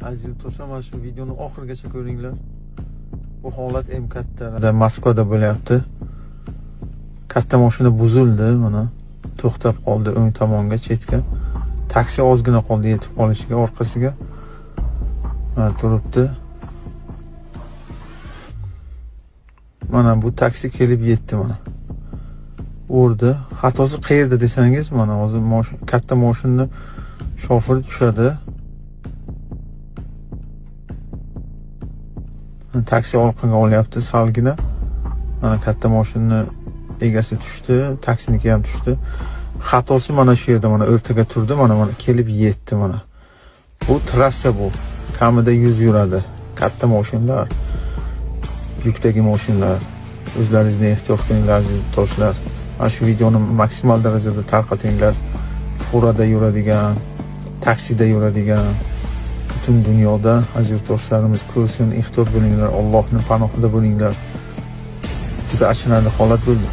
Aziz yurtdoshlar, mana shu videoni oxirigacha ko'ringlar. Bu holat M-katta Moskvada bo'lyapti. Katta mashina buzildi, mana to'xtab qoldi o'ng tomonga, chetga. Taksi ozgina qoldi yetib qolishiga, orqasiga. Mana turibdi. Mana bu taksi kelib yetdi mana. Urdi. Xatosi qayerda desangiz, mana hozir katta mashina shofiri tushadi. Taksi orqaga olyapti salgina. Mana katta mashina egasi tushdi, taksiniki ham tushdi. Xatosi mana shu yerda, mana o'rtaga turdi, mana kelib yetdi mana. Bu trassa bu. Kamida 100 yuradi. Katta mashinalar, yukdagi mashinalar. O'zlaringizni ehtiyot qilinglar, yurtdoshlar. Mana shu videoni maksimal darajada tarqatinglar. Furada yuradigan, taksida yuradigan butun dunyoda aziz yurtdoshlarimiz ko'rsin, ehtiyot bo'linglar, Allohning panohida bo'linglar. Juda achinarli holat bo'ldi.